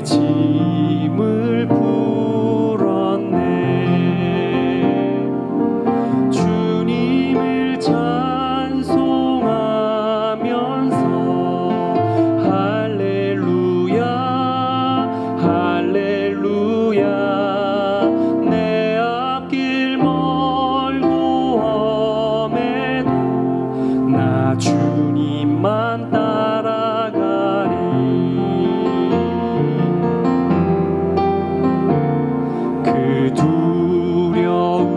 짐을 풀었네. 주님을 찬송하면서 할렐루야 할렐루야. 내 앞길 멀고 험해도 나 주님만 따라가리. 그 두려움이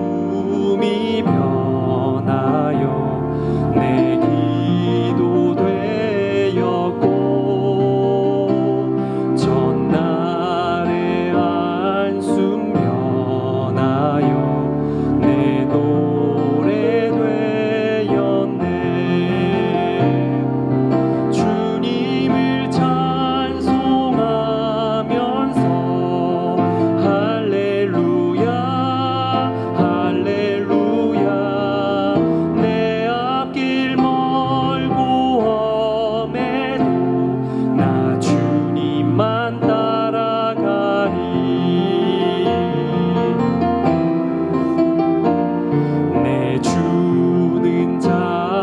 변하여 내 기도 되었고, 전날의 한숨 변하여 내 노래 되었네. 주님을 찬송하면서 할렐루야 할렐루야. 내 앞길 멀고 험해도 나 주님만 따라가리. 내 주는 자비하셔서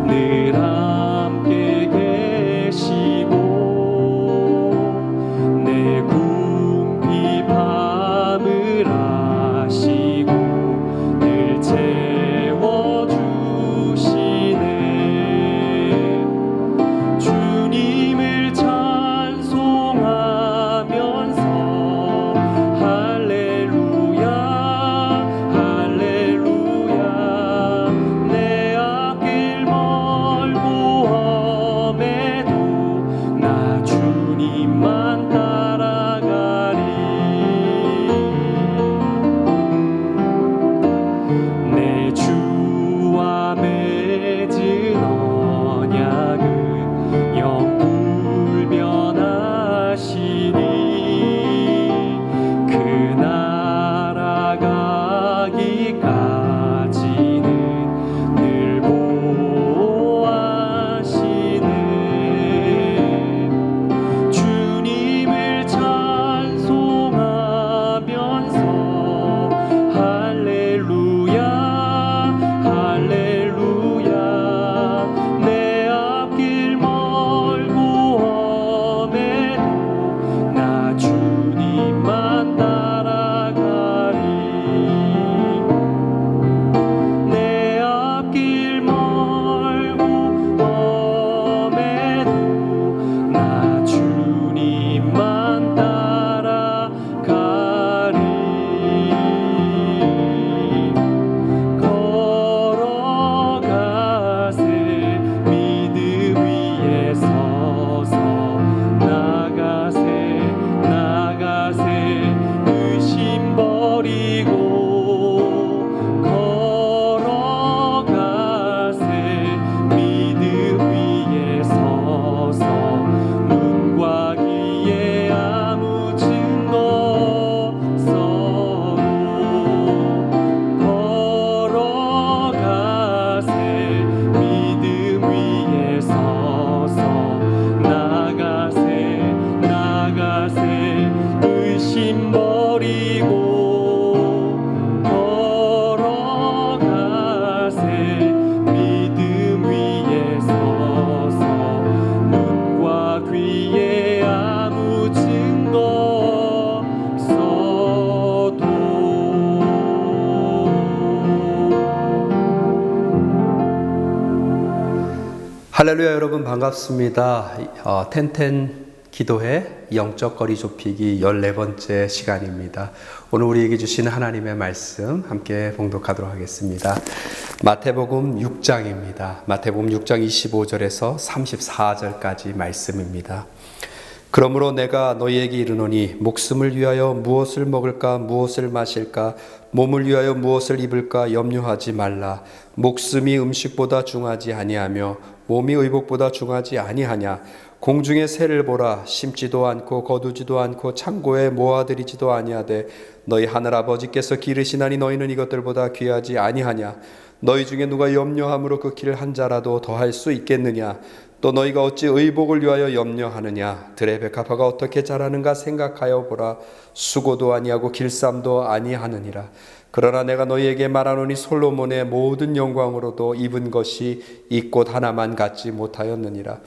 늘 함께 계시고, 내 궁핍 밤을 아시고 늘 채워주시네. 주님을 찬송하면서 할렐루야 할렐루야. 내 앞길 멀고 험해도 나 주님만 따라가리. 내 주와 맺은 언약은 영불변하시니, 그 나라 가기까지는 늘 보호하시네. 주님을 찬송하면서 할렐루야 할렐루야. 내 앞길 멀고 험해도 나 주님만 따라가리. 내 앞길 멀고 험해도 나 주님만 따라가리. 걸어가세 믿음 위에 서서 나가세 나가세 의심 버리고. 걸어가세 믿음 위에 서서 눈과 귀에 아무 증거 없어도. 걸어가세 믿음 위에 서서 나가세 나가세 의심 버리고. 걸어가세 믿음 위에 서서 눈과 귀에 아무 증거 없어도. 할렐루야. 여러분 반갑습니다. 텐텐 기도회 영적 거리 좁히기 14번째 시간입니다. 오늘 우리에게 주시는 하나님의 말씀 함께 봉독하도록 하겠습니다. 마태복음 6장입니다. 마태복음 6장 25절에서 34절까지 말씀입니다. 그러므로 내가 너희에게 이르노니 목숨을 위하여 무엇을 먹을까 무엇을 마실까 몸을 위하여 무엇을 입을까 염려하지 말라. 목숨이 음식보다 중하지 아니하며 몸이 의복보다 중하지 아니하냐. 공중의 새를 보라. 심지도 않고 거두지도 않고 창고에 모아들이지도 아니하되 너희 하늘아버지께서 기르시나니 너희는 이것들보다 귀하지 아니하냐. 너희 중에 누가 염려함으로 그 길을 한 자라도 더할 수 있겠느냐. 또 너희가 어찌 의복을 위하여 염려하느냐? 들의 백합화가 어떻게 자라는가 생각하여 보라. 수고도 아니하고 길쌈도 아니하느니라. 그러나 내가 너희에게 말하노니 솔로몬의 모든 영광으로도 입은 것이 이 꽃 하나만 갖지 못하였느니라.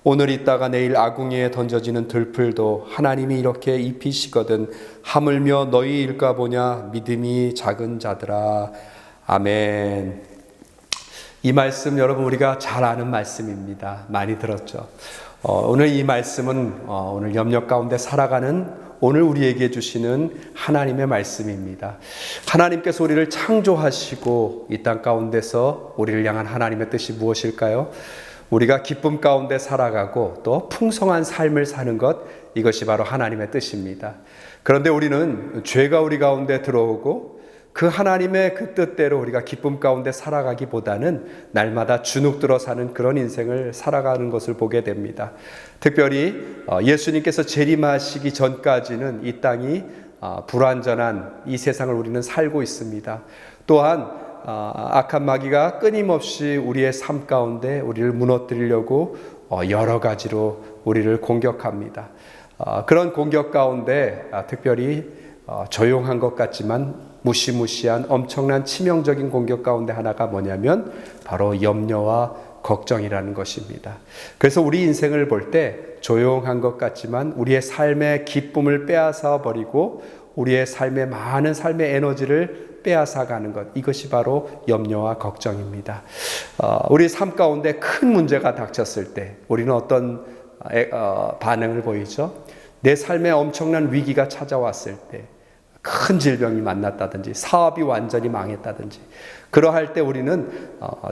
오늘 있다가 내일 아궁이에 던져지는 들풀도 하나님이 이렇게 입히시거든 하물며 너희 일까 보냐. 믿음이 작은 자들아. 아멘. 이 말씀 여러분 우리가 잘 아는 말씀입니다. 많이 들었죠. 오늘 이 말씀은 오늘 염려 가운데 살아가는 오늘 우리에게 주시는 하나님의 말씀입니다. 하나님께서 우리를 창조하시고 이 땅 가운데서 우리를 향한 하나님의 뜻이 무엇일까요? 우리가 기쁨 가운데 살아가고 또 풍성한 삶을 사는 것, 이것이 바로 하나님의 뜻입니다. 그런데 우리는 죄가 우리 가운데 들어오고 그 하나님의 그 뜻대로 우리가 기쁨 가운데 살아가기보다는 날마다 주눅들어 사는 그런 인생을 살아가는 것을 보게 됩니다. 특별히 예수님께서 재림하시기 전까지는 이 땅이 불완전한 이 세상을 우리는 살고 있습니다. 또한 악한 마귀가 끊임없이 우리의 삶 가운데 우리를 무너뜨리려고 여러 가지로 우리를 공격합니다. 그런 공격 가운데 특별히 조용한 것 같지만 무시무시한 엄청난 치명적인 공격 가운데 하나가 뭐냐면 바로 염려와 걱정이라는 것입니다. 그래서 우리 인생을 볼 때 조용한 것 같지만 우리의 삶의 기쁨을 빼앗아 버리고 우리의 삶의 많은 삶의 에너지를 빼앗아 가는 것, 이것이 바로 염려와 걱정입니다. 우리 삶 가운데 큰 문제가 닥쳤을 때 우리는 어떤 반응을 보이죠? 내 삶에 엄청난 위기가 찾아왔을 때, 큰 질병이 만났다든지 사업이 완전히 망했다든지 그러할 때 우리는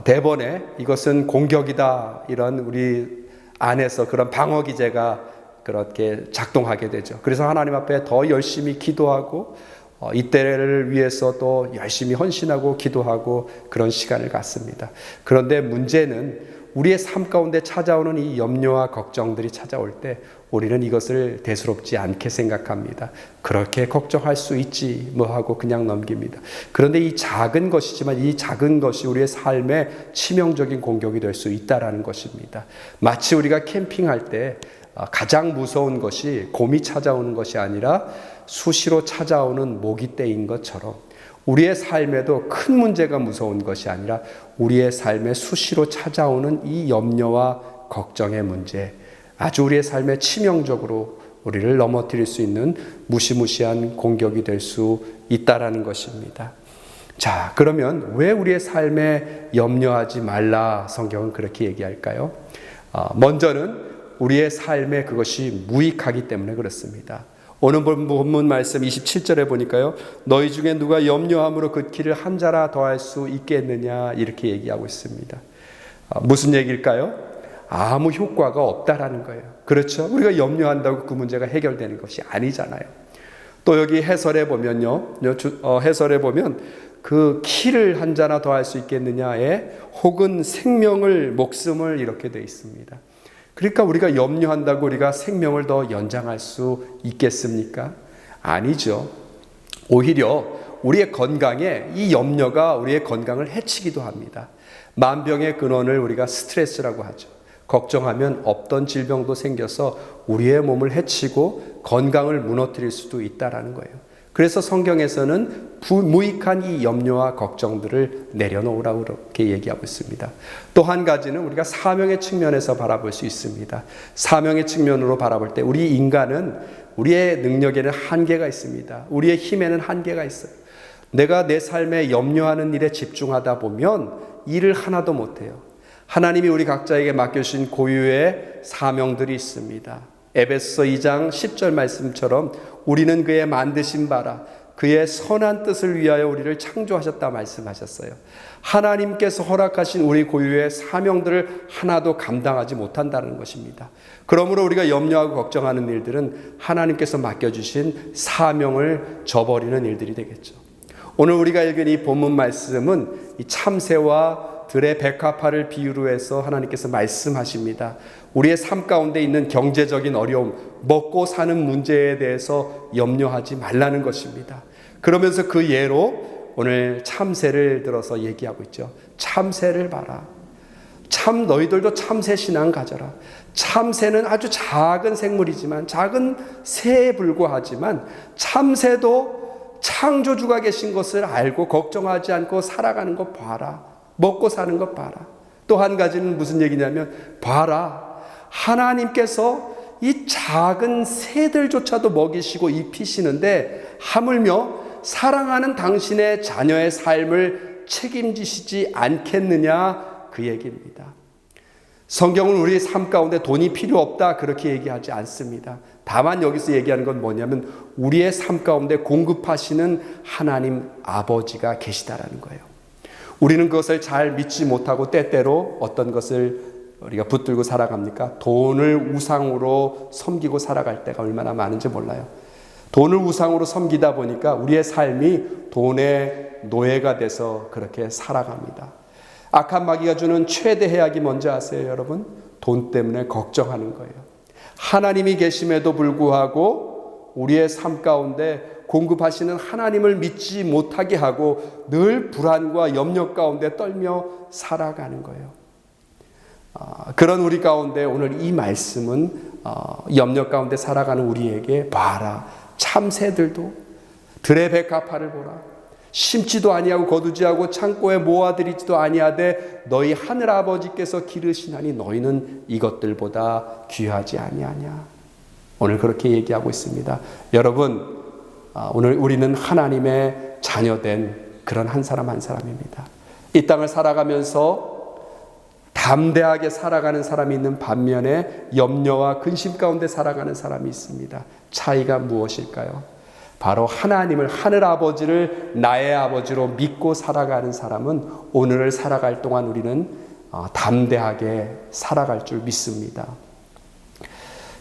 대번에 이것은 공격이다, 이런 우리 안에서 그런 방어 기제가 그렇게 작동하게 되죠. 그래서 하나님 앞에 더 열심히 기도하고 이때를 위해서 또 열심히 헌신하고 기도하고 그런 시간을 갖습니다. 그런데 문제는 우리의 삶 가운데 찾아오는 이 염려와 걱정들이 찾아올 때 우리는 이것을 대수롭지 않게 생각합니다. 그렇게 걱정할 수 있지 뭐 하고 그냥 넘깁니다. 그런데 이 작은 것이지만 이 작은 것이 우리의 삶에 치명적인 공격이 될 수 있다라는 것입니다. 마치 우리가 캠핑할 때 가장 무서운 것이 곰이 찾아오는 것이 아니라 수시로 찾아오는 모기떼인 것처럼 우리의 삶에도 큰 문제가 무서운 것이 아니라 우리의 삶에 수시로 찾아오는 이 염려와 걱정의 문제, 아주 우리의 삶에 치명적으로 우리를 넘어뜨릴 수 있는 무시무시한 공격이 될 수 있다라는 것입니다. 자, 그러면 왜 우리의 삶에 염려하지 말라 성경은 그렇게 얘기할까요? 먼저는 우리의 삶에 그것이 무익하기 때문에 그렇습니다. 오늘 본문 말씀 27절에 보니까요, 너희 중에 누가 염려함으로 그 길을 한 자라 더할 수 있겠느냐, 이렇게 얘기하고 있습니다. 무슨 얘기일까요? 아무 효과가 없다라는 거예요. 그렇죠? 우리가 염려한다고 그 문제가 해결되는 것이 아니잖아요. 또 여기 해설에 보면요, 해설에 보면 그 키를 한 자나 더할 수 있겠느냐에 혹은 생명을, 목숨을 이렇게 되어 있습니다. 그러니까 우리가 염려한다고 우리가 생명을 더 연장할 수 있겠습니까? 아니죠. 오히려 우리의 건강에 이 염려가 우리의 건강을 해치기도 합니다. 만병의 근원을 우리가 스트레스라고 하죠. 걱정하면 없던 질병도 생겨서 우리의 몸을 해치고 건강을 무너뜨릴 수도 있다라는 거예요. 그래서 성경에서는 무익한 이 염려와 걱정들을 내려놓으라고 그렇게 얘기하고 있습니다. 또 한 가지는 우리가 사명의 측면에서 바라볼 수 있습니다. 사명의 측면으로 바라볼 때 우리 인간은 우리의 능력에는 한계가 있습니다. 우리의 힘에는 한계가 있어요. 내가 내 삶에 염려하는 일에 집중하다 보면 일을 하나도 못해요. 하나님이 우리 각자에게 맡겨주신 고유의 사명들이 있습니다. 에베소서 2장 10절 말씀처럼 우리는 그의 만드신 바라 그의 선한 뜻을 위하여 우리를 창조하셨다 말씀하셨어요. 하나님께서 허락하신 우리 고유의 사명들을 하나도 감당하지 못한다는 것입니다. 그러므로 우리가 염려하고 걱정하는 일들은 하나님께서 맡겨주신 사명을 저버리는 일들이 되겠죠. 오늘 우리가 읽은 이 본문 말씀은 이 참새와 들의 백합화를 비유로 해서 하나님께서 말씀하십니다. 우리의 삶 가운데 있는 경제적인 어려움, 먹고 사는 문제에 대해서 염려하지 말라는 것입니다. 그러면서 그 예로 오늘 참새를 들어서 얘기하고 있죠. 참새를 봐라. 참 너희들도 참새 신앙 가져라. 참새는 아주 작은 생물이지만, 작은 새에 불과하지만 참새도 창조주가 계신 것을 알고 걱정하지 않고 살아가는 것 봐라. 먹고 사는 것 봐라. 또 한 가지는 무슨 얘기냐면, 봐라, 하나님께서 이 작은 새들조차도 먹이시고 입히시는데 하물며 사랑하는 당신의 자녀의 삶을 책임지시지 않겠느냐, 그 얘기입니다. 성경은 우리 삶 가운데 돈이 필요 없다 그렇게 얘기하지 않습니다. 다만 여기서 얘기하는 건 뭐냐면 우리의 삶 가운데 공급하시는 하나님 아버지가 계시다라는 거예요. 우리는 그것을 잘 믿지 못하고 때때로 어떤 것을 우리가 붙들고 살아갑니까? 돈을 우상으로 섬기고 살아갈 때가 얼마나 많은지 몰라요. 돈을 우상으로 섬기다 보니까 우리의 삶이 돈의 노예가 돼서 그렇게 살아갑니다. 악한 마귀가 주는 최대 해악이 뭔지 아세요, 여러분? 돈 때문에 걱정하는 거예요. 하나님이 계심에도 불구하고 우리의 삶 가운데 공급하시는 하나님을 믿지 못하게 하고 늘 불안과 염려 가운데 떨며 살아가는 거예요. 그런 우리 가운데 오늘 이 말씀은 염려 가운데 살아가는 우리에게 봐라, 참새들도 들의 백합화를 보라. 심지도 아니하고 거두지 하고 창고에 모아들이지도 아니하되 너희 하늘 아버지께서 기르시나니 너희는 이것들보다 귀하지 아니하냐. 오늘 그렇게 얘기하고 있습니다. 여러분, 오늘 우리는 하나님의 자녀된 그런 한 사람 한 사람입니다. 이 땅을 살아가면서 담대하게 살아가는 사람이 있는 반면에 염려와 근심 가운데 살아가는 사람이 있습니다. 차이가 무엇일까요? 바로 하나님을, 하늘 아버지를 나의 아버지로 믿고 살아가는 사람은 오늘을 살아갈 동안 우리는 담대하게 살아갈 줄 믿습니다.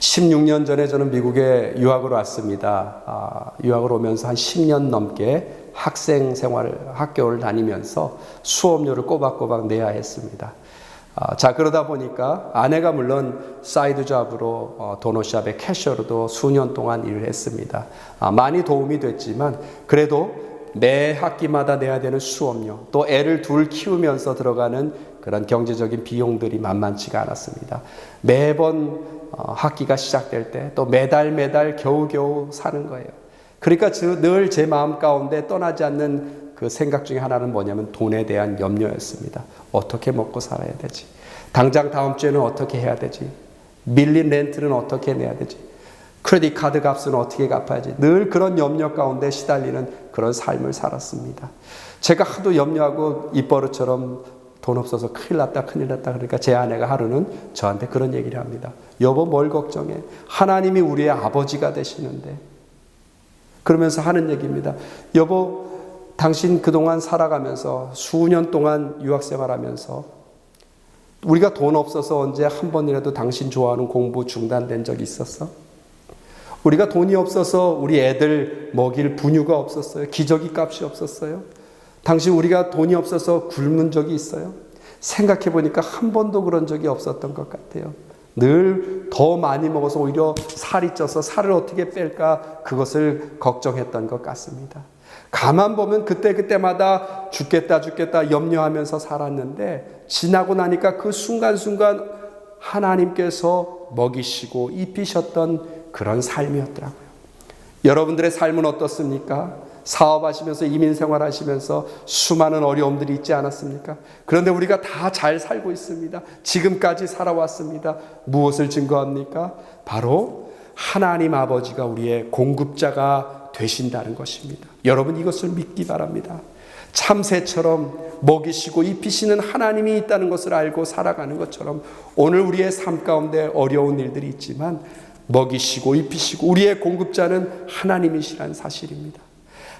16년 전에 저는 미국에 유학을 왔습니다. 유학을 오면서 한 10년 넘게 학생 생활을, 학교를 다니면서 수업료를 꼬박꼬박 내야 했습니다. 자, 그러다 보니까 아내가 물론 사이드 잡으로 도넛샵의 캐셔로도 수년 동안 일을 했습니다. 많이 도움이 됐지만 그래도 매 학기마다 내야 되는 수업료, 또 애를 둘 키우면서 들어가는 그런 경제적인 비용들이 만만치가 않았습니다. 매번 학기가 시작될 때 또 매달 겨우겨우 사는 거예요. 그러니까 늘 제 마음 가운데 떠나지 않는 그 생각 중에 하나는 뭐냐면 돈에 대한 염려였습니다. 어떻게 먹고 살아야 되지? 당장 다음 주에는 어떻게 해야 되지? 밀린 렌트는 어떻게 내야 되지? 크레딧 카드 값은 어떻게 갚아야지? 늘 그런 염려 가운데 시달리는 그런 삶을 살았습니다. 제가 하도 염려하고 입버릇처럼 돈 없어서 큰일 났다 그러니까 제 아내가 하루는 저한테 그런 얘기를 합니다. 여보, 뭘 걱정해? 하나님이 우리의 아버지가 되시는데. 그러면서 하는 얘기입니다. 여보, 당신 그동안 살아가면서 수년 동안 유학생활하면서 우리가 돈 없어서 언제 한 번이라도 당신 좋아하는 공부 중단된 적이 있었어? 우리가 돈이 없어서 우리 애들 먹일 분유가 없었어요? 기저귀 값이 없었어요? 당신 우리가 돈이 없어서 굶은 적이 있어요? 생각해 보니까 한 번도 그런 적이 없었던 것 같아요. 늘 더 많이 먹어서 오히려 살이 쪄서 살을 어떻게 뺄까 그것을 걱정했던 것 같습니다. 가만 보면 그때마다 죽겠다 염려하면서 살았는데 지나고 나니까 그 순간순간 하나님께서 먹이시고 입히셨던 그런 삶이었더라고요. 여러분들의 삶은 어떻습니까? 사업하시면서 이민생활 하시면서 수많은 어려움들이 있지 않았습니까? 그런데 우리가 다 잘 살고 있습니다. 지금까지 살아왔습니다. 무엇을 증거합니까? 바로 하나님 아버지가 우리의 공급자가 되신다는 것입니다. 여러분, 이것을 믿기 바랍니다. 참새처럼 먹이시고 입히시는 하나님이 있다는 것을 알고 살아가는 것처럼 오늘 우리의 삶 가운데 어려운 일들이 있지만 먹이시고 입히시고 우리의 공급자는 하나님이시라는 사실입니다.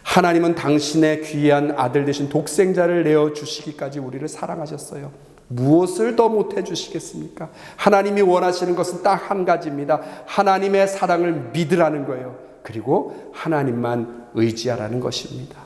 하나님은 당신의 귀한 아들 되신 독생자를 내어주시기까지 우리를 사랑하셨어요. 무엇을 더 못해 주시겠습니까? 하나님이 원하시는 것은 딱 한 가지입니다. 하나님의 사랑을 믿으라는 거예요. 그리고 하나님만 의지하라는 것입니다.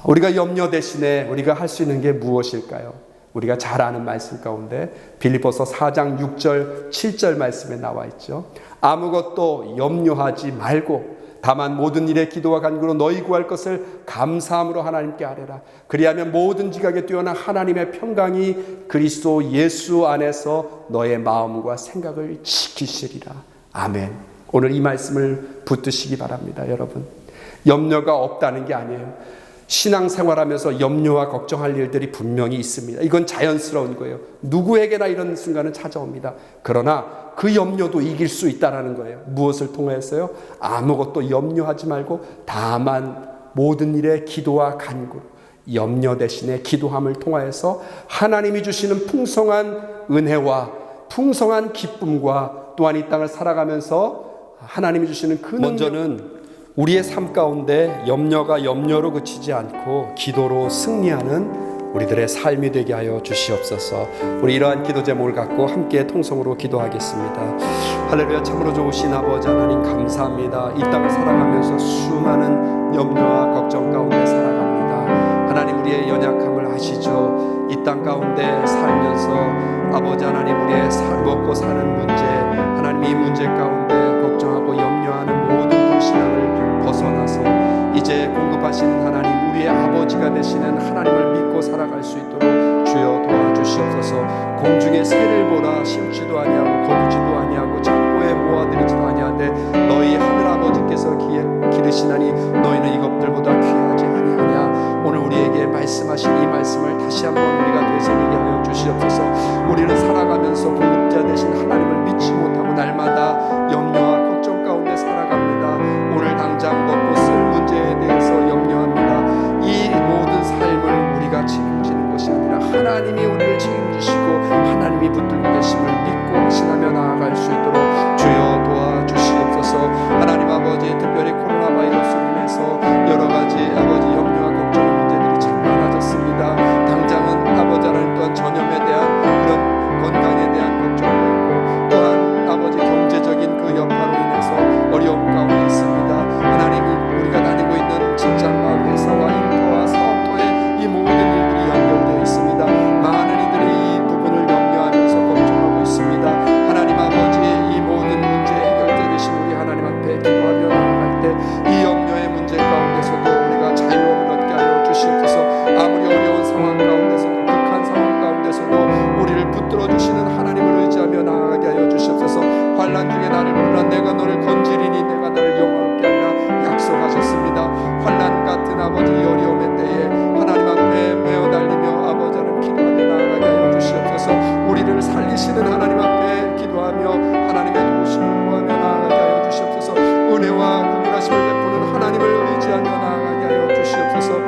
우리가 염려 대신에 우리가 할 수 있는 게 무엇일까요? 우리가 잘 아는 말씀 가운데 빌립보서 4장 6절 7절 말씀에 나와 있죠. 아무것도 염려하지 말고 다만 모든 일에 기도와 간구로 너희 구할 것을 감사함으로 하나님께 아뢰라. 그리하면 모든 지각에 뛰어난 하나님의 평강이 그리스도 예수 안에서 너의 마음과 생각을 지키시리라. 아멘. 오늘 이 말씀을 붙드시기 바랍니다. 여러분, 염려가 없다는 게 아니에요. 신앙생활하면서 염려와 걱정할 일들이 분명히 있습니다. 이건 자연스러운 거예요. 누구에게나 이런 순간은 찾아옵니다. 그러나 그 염려도 이길 수 있다는 거예요. 무엇을 통해서요? 아무것도 염려하지 말고 다만 모든 일에 기도와 간구, 염려 대신에 기도함을 통하여서 하나님이 주시는 풍성한 은혜와 풍성한 기쁨과 또한 이 땅을 살아가면서 하나님이 주시는 그 먼저는 우리의 삶 가운데 염려가 염려로 그치지 않고 기도로 승리하는 우리들의 삶이 되게 하여 주시옵소서. 우리 이러한 기도 제목을 갖고 함께 통성으로 기도하겠습니다. 할렐루야. 참으로 좋으신 아버지 하나님 감사합니다. 이 땅을 살아가면서 수많은 염려와 걱정 가운데 살아갑니다. 하나님, 우리의 연약함을 아시죠? 이 땅 가운데 살면서 아버지 하나님, 우리의 먹고 사는 문제, 하나님 이 문제 가운데 걱정하고 염려하는 모든 불신앙을 벗어나서 이제 공급하시는 하나님, 우리의 아버지가 되시는 하나님을 믿고 살아갈 수 있도록 주여 도와주시옵소서. 공중의 새를 보라, 심지도 아니하고 거두지도 아니하고 창고에 모아들이지도 아니하되 너희 하늘아버지께서 기르시나니 너희는 이것들보다 귀하지 아니하냐. 오늘 우리에게 말씀하신 이 말씀을 다시 한번 우리가 되새기게 하여 주시옵소서. 우리는 살아가면서 공급자 되신 하나님을 믿지 못하고 날마다 염려와 걱정 가운데 살아갑니다. 오늘 당장 먹고 쓸 문제에 대해서 염려합니다. 이 모든 삶을 우리가 책임지는 것이 아니라 하나님이 우리를 책임지시고 하나님이 붙들고 계심을 믿고 확신하며 나아갈 수 있도록 주여 도와주시옵소서. 하나님 아버지, 특별히 코로나 바이러스로 인해서 여러 가지 아버지 염려와 걱정의 문제들이 참 많아졌습니다. 당장은 아버지 하나님 또한 전염에 대한 그런 건강에 대한 걱정도 있고 또한 아버지 경제적인 그 여파로 인해서 어려움 가운데 있습니다. 하나님, 우리가 다니고 있는 직장과 회사와 일터와 사업터에 이 모든 일들이 연결되어 있습니다. 많은 이들이 이 부분을 염려하면서 걱정하고 있습니다. 하나님 아버지, 이 모든 문제 해결자 되신 우리 하나님 앞에 기도하며 나아갈 때 이 염려의 문제 가운데서도 우리가 자유함을 얻게 하여 주시옵소서. 아무리 어려운 상황 가운데서도 극한 상황 가운데서도 우리를 붙들어 주시는 하나님을 의지하며 나아가게 하여 주시옵소서. 환난 중에 나를 부르라 내가 너를 건지리니 내가 너를 영화롭게 하리라 약속하셨습니다. 환난 같은 아버지 어려움의 때에 하나님 앞에 메어 달리며 아버지 하나님 기도하며 나아가게 하여 주시옵소서. 우리를 살리시는 하나님 앞에 기도하며 하나님의 도우심을 구하며 나아가게 하여 주시옵소서. 은혜와 구원하심을 베푸는 하나님을 의지하며 나아가게 하여 주시옵소서.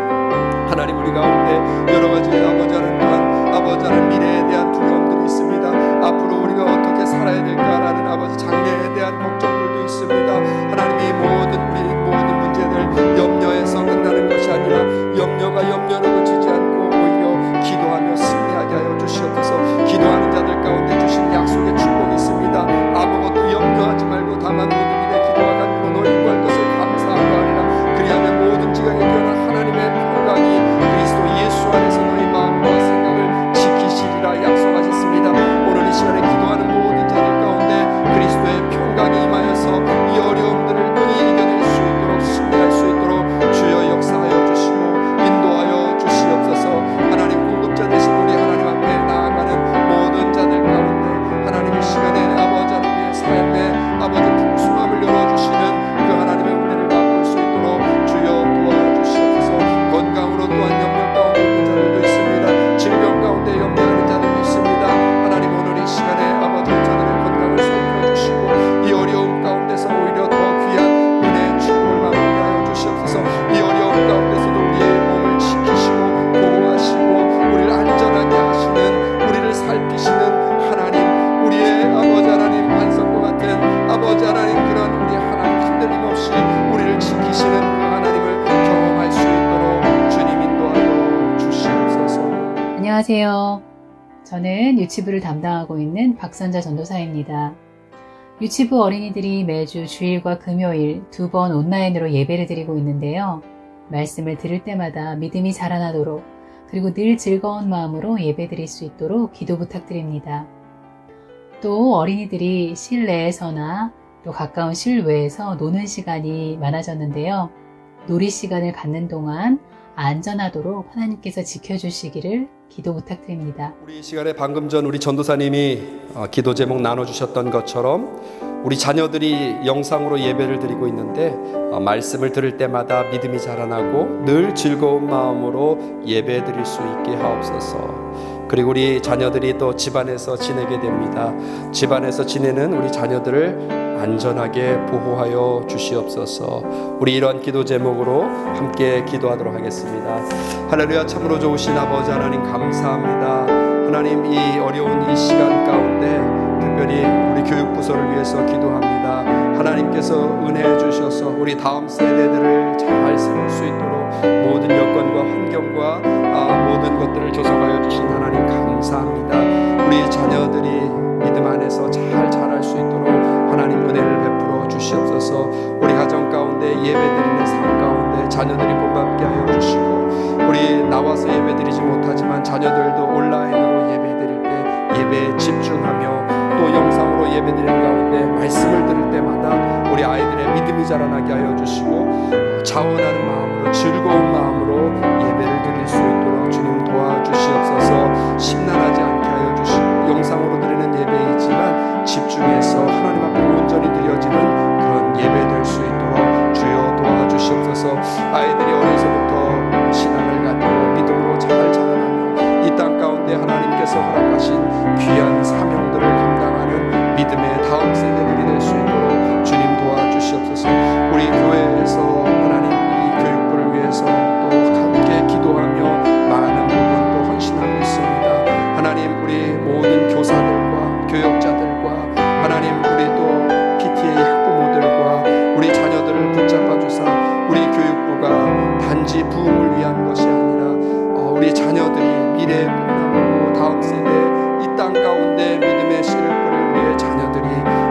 하나님, 우리 가운데 여러 가지 아버지 하나님 미래에 대한 두려움들이 있습니다. 앞으로 우리가 어떻게 살아야 될까라는 아버지 장래에 대한 걱정들도 있습니다. 하나님이 우리 모든 문제들 염려해서 끝나는 것이 아니라 염려가 염려로 그치지 않고 오히려 기도하며 승리하게 하여 주시옵소서. 기도하는 자들 가운데 주신 약속의 축복이 있습니다. 아무것도 염려하지 말고 다만 모든 일에 기도와 간구로 너희 구할 것을 감사하고 하리라. 그리하면 모든 지각에 뛰어난 하나님의 평강이 그리스도 예수 안에서 너희 마음과 생각을 지키시리라 약속하셨습니다. 오늘 이 시간에 기도하는 모든 자들 가운데 그리스도의 평강이 임하여서 이 어려움들을 능히 이겨낼 수 있도록 승리할 수 있도록 주여 역사하여 주시고 인도하여 주시옵소서. 하나님 공급자 되신 우리 하나님 앞에 나아가는 모든 자들 가운데 하나님 이 시간에 아버지 하나님의 삶에 아버지 풍성함을 열어주시는 그 하나님의 은혜를 맛볼 수 있도록 주여 도와주시옵소서. 건강으로 또한 염려 가운데 있는 자들도 있습니다. 질병 가운데 염려하는 자들도 있습니다. 하나님, 오늘 이 시간에 아버지 저들의 건강을 살펴주시고 이 어려움 가운데서 오히려 더 귀한 은혜의 축복을 맛보게 하여 주시옵소서. 이 어려움 가운데서도 우리의 몸을 지키시고 보호하시고 우리를 안전하게 하시는, 우리를 살피시는 하나님, 우리의 아버지 하나님 반석과 같은 아버지 하나님, 그런 우리 하나님 흔들림 없이 우리를 지키시는 그 하나님을 경험할 수 있도록 주님 인도하여 주시옵소서. 안녕하세요. 저는 유치부를 담당하고 있는 박선자 전도사입니다. 유치부 어린이들이 매주 주일과 금요일 2번 온라인으로 예배를 드리고 있는데요. 말씀을 들을 때마다 믿음이 자라나도록, 그리고 늘 즐거운 마음으로 예배 드릴 수 있도록 기도 부탁드립니다. 또 어린이들이 실내에서나 또 가까운 실외에서 노는 시간이 많아졌는데요. 놀이 시간을 갖는 동안 안전하도록 하나님께서 지켜주시기를 기도 부탁드립니다. 우리 이 시간에 방금 전 우리 전도사님이 기도 제목 나눠주셨던 것처럼 우리 자녀들이 영상으로 예배를 드리고 있는데 말씀을 들을 때마다 믿음이 자라나고 늘 즐거운 마음으로 예배 드릴 수 있게 하옵소서. 그리고 우리 자녀들이 또 집안에서 지내게 됩니다. 집안에서 지내는 우리 자녀들을 안전하게 보호하여 주시옵소서. 우리 이런 기도 제목으로 함께 기도하도록 하겠습니다. 할렐루야. 참으로 좋으신 아버지 하나님 감사합니다. 하나님 이 어려운 이 시간 가운데 특별히 우리 교육부서를 위해서 기도합니다. 하나님께서 은혜해 주셔서 우리 다음 세대들을 잘 세울 수 있도록 모든 여건과 환경과 모든 것들을 조성하여 주신 하나님 감사합니다. 우리 자녀들이 믿음 안에서 잘 자랄 수 있도록 하나님 은혜를 베풀어 주시옵소서. 우리 가정 가운데 예배드리는 삶 가운데 자녀들이 본받게 하여 주시고, 우리 나와서 예배드리지 못하지만 자녀들도 온라인으로 예배드릴 때 예배에 집중하며 또 영상으로 예배드리는 가운데 말씀을 들을 때마다 우리 아이들의 믿음이 자라나게 하여 주시고 자원하는 마음으로 즐거운 마음으로 예배를 드릴 수 있도록 주님 도와주시옵소서. 심란하지 않게 하여 주시고 영상으로 드리는 예배이지만 집중해서 하나님 앞에 온전히 드려지는 그런 예배 될 수 있도록 주여 도와주시옵소서. 아이들이 어려서부터 신앙을 갖고 믿음으로 잘 자라나며 이 땅 가운데 하나님께서 허락하신 귀한 사명들을 감당하는 믿음의 다음 세대들이 될 수 있도록 주님 도와주시옵소서. 우리 교회에서 하나님 이 교육부를 위해서 또 함께 기도하며 많은 부분 또 헌신하고 있습니다. 하나님 우리 모든 교사들과 교역자들과 하나님 우리 또 PTA 학부모들과 우리 자녀들을 붙잡아 주사 우리 교육부가 단지 부흥을 위한 것이 아니라 우리 자녀들이 미래의 꿈나무고 다음 세대 이 땅 가운데 믿음의 씨를 뿌릴 우리의 자녀들이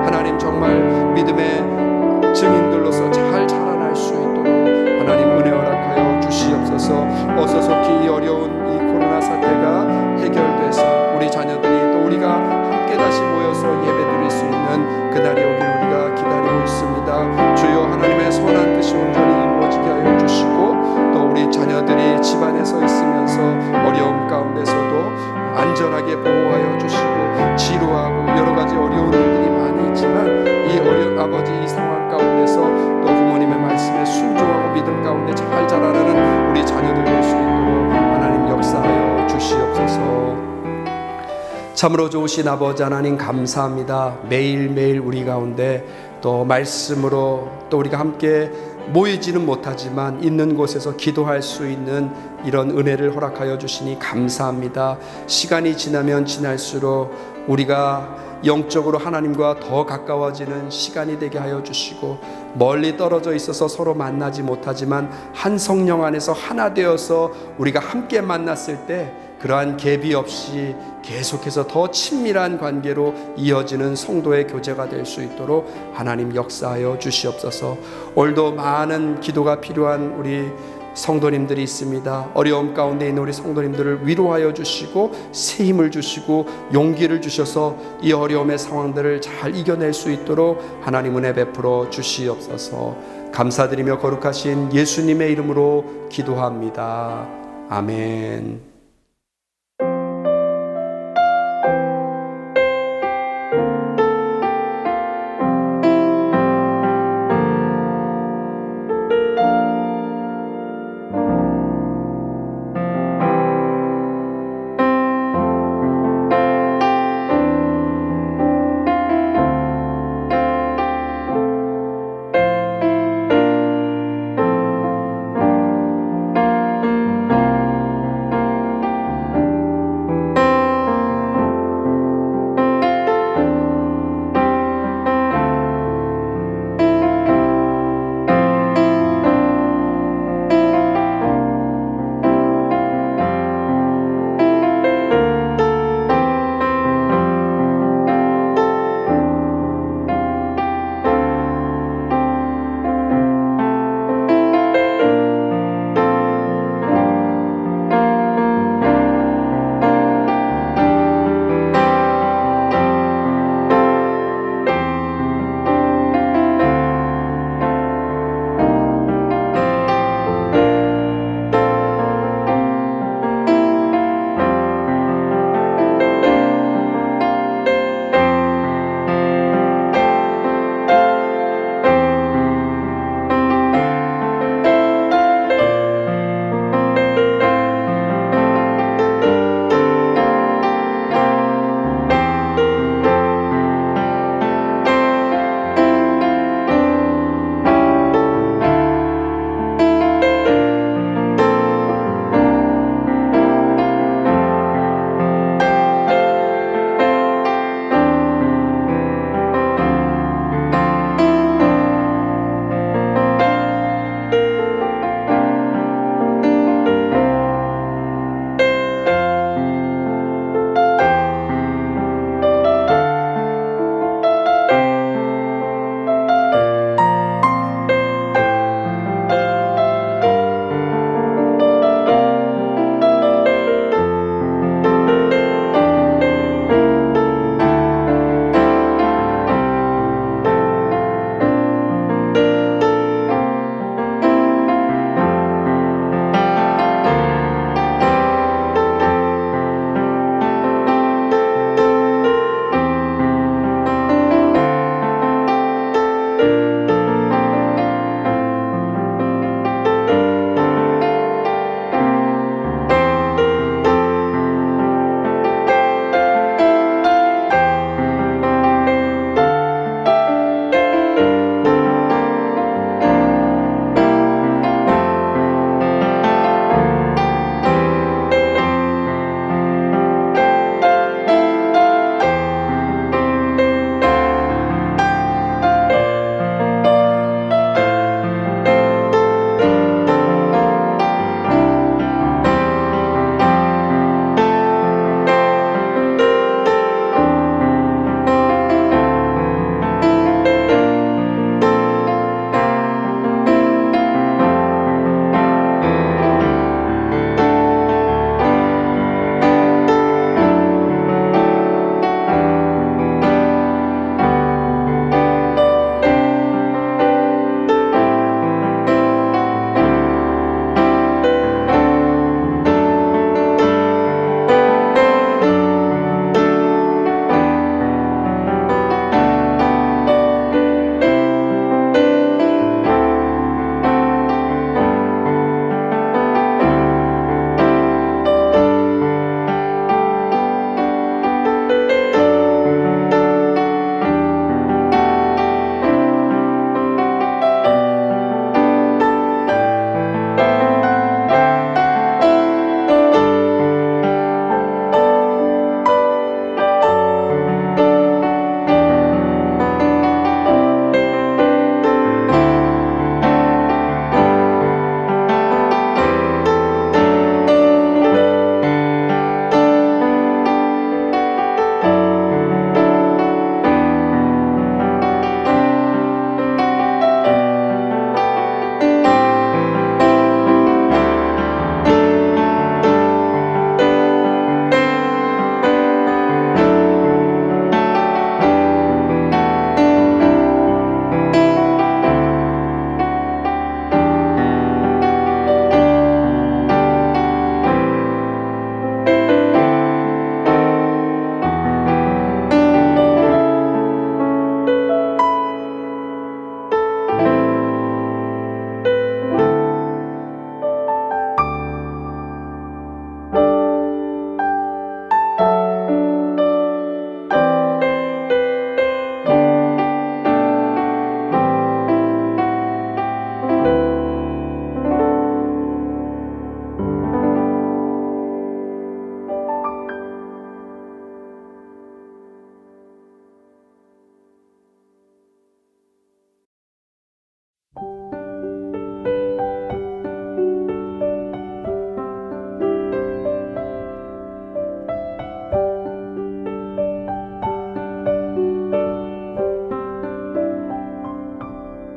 하나님 정말 믿음의 증인들로서 잘 자라날 수 있도록 하나님 은혜 허락하여 주시옵소서. 어서 속히 이 어려운 이 코로나 사태가 해결돼서 우리 자녀들이 또 우리가 함께 다시 모여서 예배드릴 수 있는 그날이 오길 우리가 기다리고 있습니다. 주여 하나님의 선한 뜻이 온전히 이루어지게 하여 주시고 또 우리 자녀들이 집안에서 있으면서 어려움 가운데서도 안전하게 보호하여 주시고 치료하고 여러 가지 어려운 일들이 많이 있지만 이 아버지 이 상황 가운데서 또 부모님의 말씀에 순종하고 믿음 가운데 잘 자라나는 우리 자녀들 될 수 있도록 하나님 역사하여 주시옵소서. 참으로 좋으신 아버지 하나님 감사합니다. 매일매일 우리 가운데 또 말씀으로 또 우리가 함께 모이지는 못하지만 있는 곳에서 기도할 수 있는 이런 은혜를 허락하여 주시니 감사합니다. 시간이 지나면 지날수록 우리가 영적으로 하나님과 더 가까워지는 시간이 되게 하여 주시고 멀리 떨어져 있어서 서로 만나지 못하지만 한 성령 안에서 하나 되어서 우리가 함께 만났을 때 그러한 갭이 없이 계속해서 더 친밀한 관계로 이어지는 성도의 교제가 될 수 있도록 하나님 역사하여 주시옵소서. 오늘도 많은 기도가 필요한 우리 성도님들이 있습니다. 어려움 가운데 있는 우리 성도님들을 위로하여 주시고 새 힘을 주시고 용기를 주셔서 이 어려움의 상황들을 잘 이겨낼 수 있도록 하나님 은혜 베풀어 주시옵소서. 감사드리며 거룩하신 예수님의 이름으로 기도합니다. 아멘.